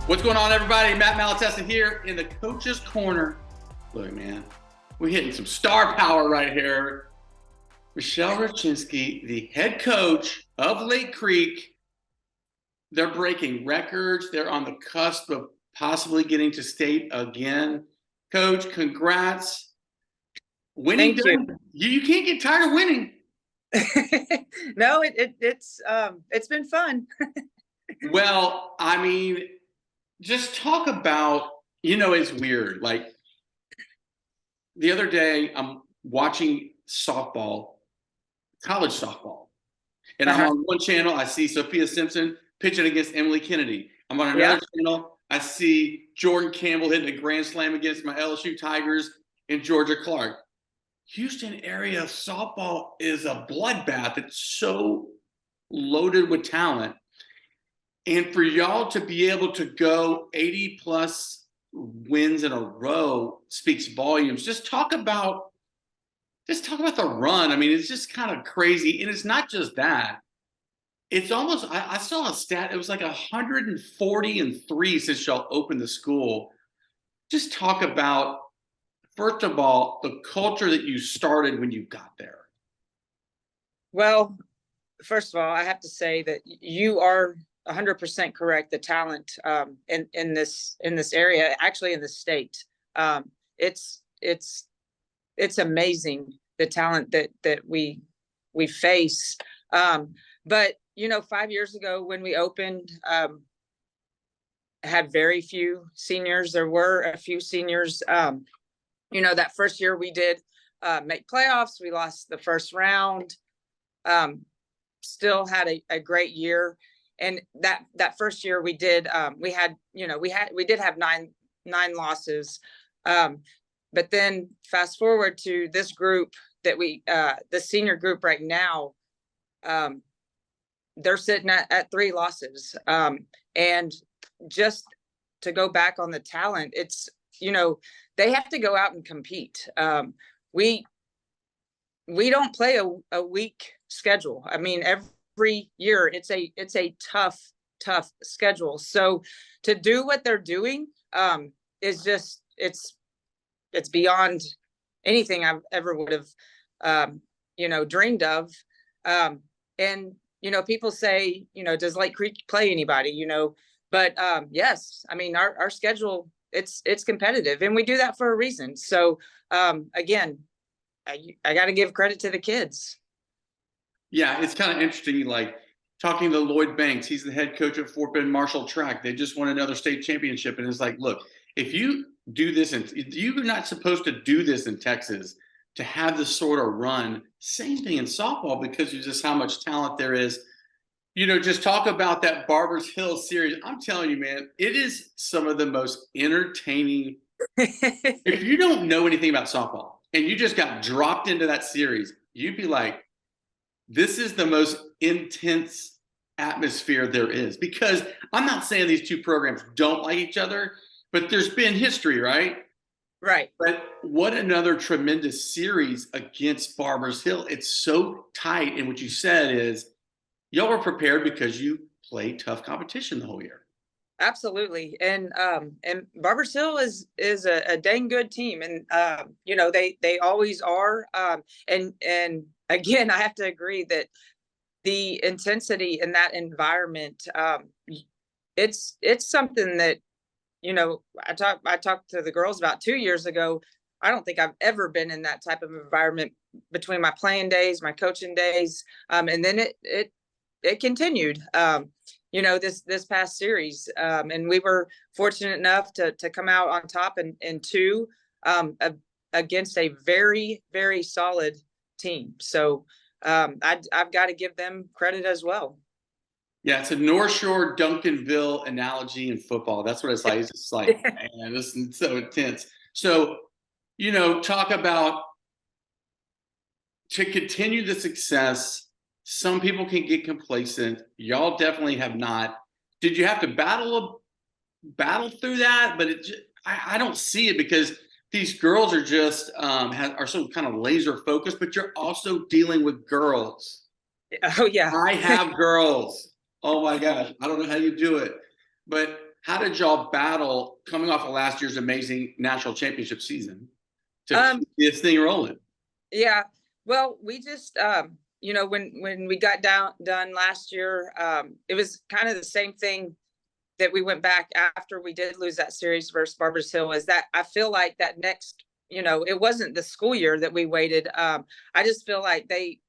What's going on, everybody? Matt Malatesta here in the Coach's Corner. Look, man, we're hitting some star power right here. Michelle Rochinski, the head coach of Lake Creek. They're breaking records. They're on the cusp of possibly getting to state again. Coach, congrats. Winning. Thank you. You can't get tired of winning. No, it's been fun. Well, I mean, just talk about, it's weird. Like the other day, I'm watching softball, college softball, and I'm on one channel. I see Sophia Simpson pitching against Emily Kennedy. I'm on another channel. I see Jordan Campbell hitting a grand slam against my LSU Tigers and Georgia Clark. Houston area softball is a bloodbath. It's so loaded with talent. And for y'all to be able to go 80 plus wins in a row speaks volumes. Just talk about the run. I mean, it's just kind of crazy. And it's not just that. It's almost, I saw a stat, it was like 140-3 since y'all opened the school. Just talk about, first of all, the culture that you started when you got there. Well, first of all, I have to say that you are 100% correct. The talent in this area, actually in the state, it's amazing, the talent that we face. But 5 years ago when we opened, had very few seniors. There were a few seniors. That first year we did make playoffs. We lost the first round. Still had a great year. And that first year we did we did have nine losses. But then fast forward to this group that the senior group right now, they're sitting at 3 losses. And just to go back on the talent, it's, they have to go out and compete. We don't play a weak schedule. I mean, every year it's a tough schedule. So to do what they're doing is just, it's beyond anything I've ever would have dreamed of. And people say, does Lake Creek play anybody? But yes, I mean, our schedule, it's competitive, and we do that for a reason. So again, I got to give credit to the kids. Yeah, it's kind of interesting, like talking to Lloyd Banks. He's the head coach at Fort Bend Marshall Track. They just won another state championship. And it's like, look, if you do this, and you're not supposed to do this in Texas, to have this sort of run. Same thing in softball, because of just how much talent there is. Just talk about that Barbers Hill series. I'm telling you, man, it is some of the most entertaining. If you don't know anything about softball and you just got dropped into that series, you'd be like, this is the most intense atmosphere there is. Because I'm not saying these two programs don't like each other, but there's been history, right? Right. But what another tremendous series against Barbers Hill. It's so tight. And what you said is, y'all were prepared because you played tough competition the whole year. Absolutely. And Barbers Hill is a dang good team. And, they always are. And again, I have to agree that the intensity in that environment, it's something that, I talked to the girls about 2 years ago. I don't think I've ever been in that type of environment between my playing days, my coaching days. And then it continued, this past series. And we were fortunate enough to come out on top in 2 against a very, very solid team. So I've got to give them credit as well. Yeah, it's a North Shore Duncanville analogy in football. That's what it's like. It's just like, man, this is so intense. So, talk about, to continue the success, some people can get complacent. Y'all definitely have not. Did you have to battle through that? But I don't see it, because these girls are just are so kind of laser focused, but you're also dealing with girls. Oh, yeah. I have girls. Oh my gosh, I don't know how you do it. But how did y'all battle coming off of last year's amazing national championship season to Um, keep this thing rolling? yeah. Well, we just you know, when we got done last year, it was kind of the same thing that we went back after we did lose that series versus Barbers Hill. Is that I feel like that next, you know, it wasn't the school year that we waited. I just feel like they,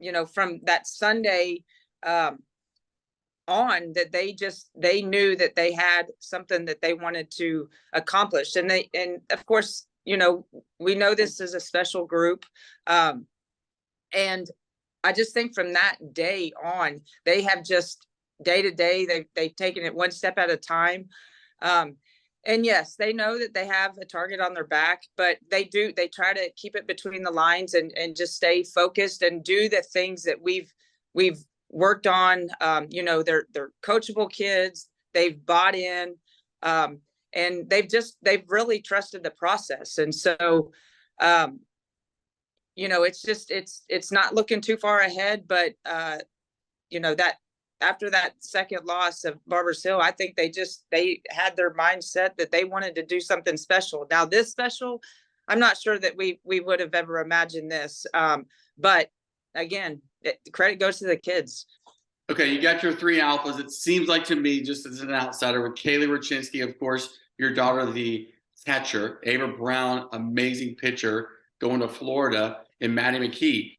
you know, from that Sunday on, that they knew that they had something that they wanted to accomplish, and of course, you know, we know this is a special group, and I just think from that day on, they have just day to day, they've taken it one step at a time. Um, and yes, they know that they have a target on their back, but they try to keep it between the lines and just stay focused and do the things that we've worked on. You know, they're coachable kids. They've bought in, and they've really trusted the process. And so, you know, it's not looking too far ahead, but you know, that after that second loss of Barbers Hill, I think they had their mindset that they wanted to do something special. Now this special, I'm not sure that we would have ever imagined this. But again, credit goes to the kids. Okay, you got your three alphas. It seems like to me, just as an outsider, with Kaylee Rochinski, of course, your daughter, the catcher, Ava Brown, amazing pitcher, going to Florida, and Maddie McKee.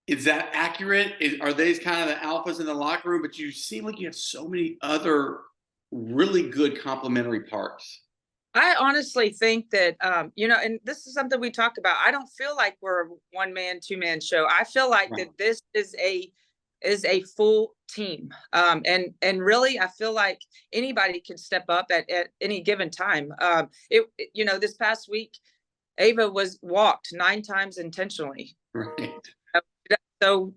Is that accurate? Are they kind of the alphas in the locker room? But you seem like you have so many other really good complementary parts. I honestly think that, you know, and this is something we talked about. I don't feel like we're a 1-man, 2-man show. I feel like Right. that this is a full team. And really, I feel like anybody can step up at any given time. You know, this past week, Ava was walked 9 times intentionally. Right. So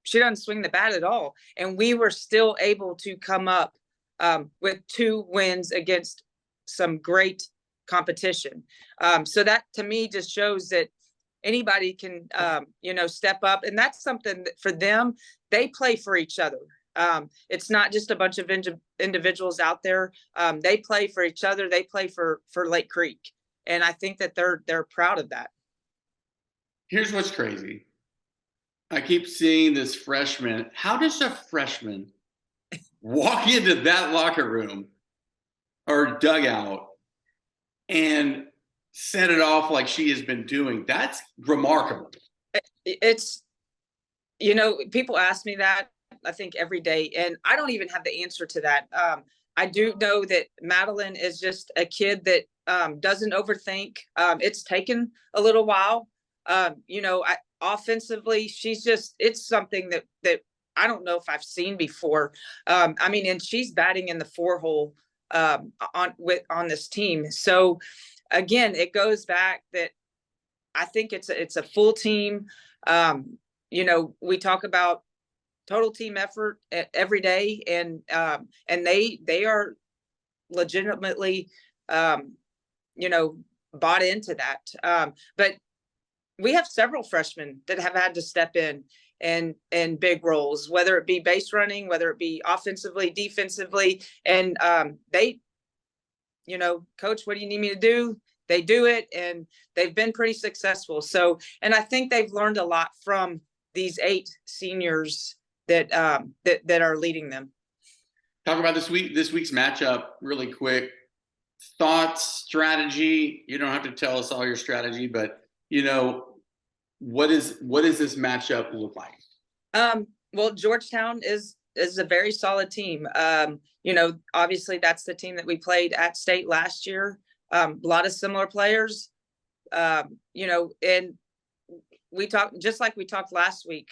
she doesn't swing the bat at all. And we were still able to come up with 2 wins against some great competition. So that to me just shows that anybody can, you know, step up. And that's something that for them, they play for each other. It's not just a bunch of individuals out there. They play for each other. They play for Lake Creek. And I think that they're proud of that. Here's what's crazy. I keep seeing this freshman. How does a freshman walk into that locker room or dugout and set it off like she has been doing? That's remarkable. It's, you know, people ask me that, I think, every day, and I don't even have the answer to that. I do know that Madeline is just a kid that doesn't overthink. It's taken a little while. You know, offensively, it's something that I don't know if I've seen before. I mean, and she's batting in the 4-hole on this team. So again, it goes back that I think it's a full team. You know, we talk about total team effort every day, and they are legitimately, you know, bought into that. But we have several freshmen that have had to step in big roles, whether it be base running, whether it be offensively, defensively, and they, you know, coach, what do you need me to do? They do it, and they've been pretty successful. So, and I think they've learned a lot from these 8 seniors that that are leading them. Talk about this week's matchup really quick. Thoughts, strategy. You don't have to tell us all your strategy, but you know, what does this matchup look like? Well, Georgetown is a very solid team. You know, obviously that's the team that we played at state last year. A lot of similar players. You know, and we talked just like we talked last week.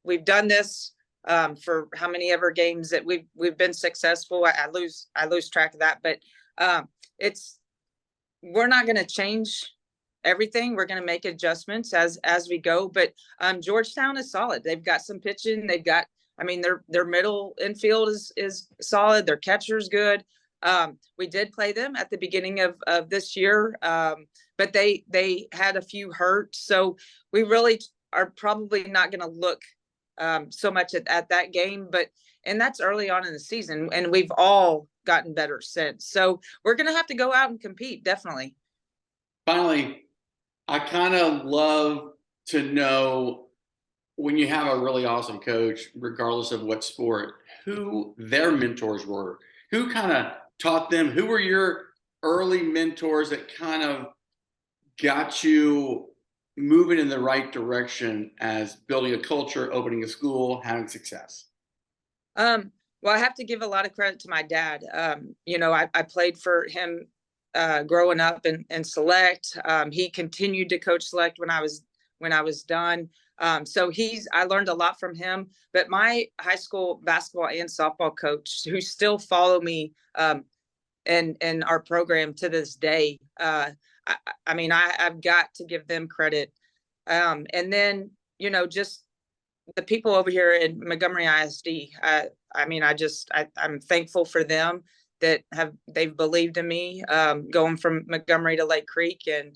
We've done this for how many ever games that we've been successful. I lose track of that, but we're not going to change everything. We're going to make adjustments as we go. But Georgetown is solid. They've got some pitching. They've got, I mean, their middle infield is solid. Their catcher's good. We did play them at the beginning of this year, but they had a few hurt. So we really are probably not going to look so much at that game, and that's early on in the season, and we've all gotten better since. So we're going to have to go out and compete, definitely. Finally, I kind of love to know, when you have a really awesome coach, regardless of what sport, who their mentors were, who kind of taught them, who were your early mentors that kind of got you moving in the right direction as building a culture, opening a school, having success? Well, I have to give a lot of credit to my dad. I played for him growing up in select. He continued to coach select when I was done. So I learned a lot from him. But my high school basketball and softball coach, who still follow me in our program to this day, I've got to give them credit. And then just the people over here in Montgomery ISD. I'm thankful for them that they've believed in me, going from Montgomery to Lake Creek, and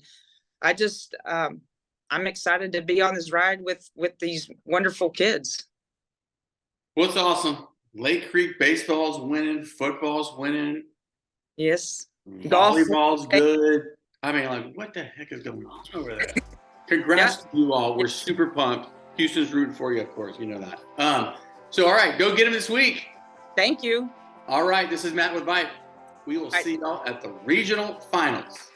I'm excited to be on this ride with these wonderful kids. Well, it's awesome. Lake Creek baseball's winning, football's winning, Yes, golf. volleyball's good. I mean, like, what the heck is going on over there? Congrats to you all. We're super pumped. Houston's rooting for you, of course. You know that. So, all right, go get them this week. Thank you. All right, this is Matt with VYPE. We will see y'all at the regional finals.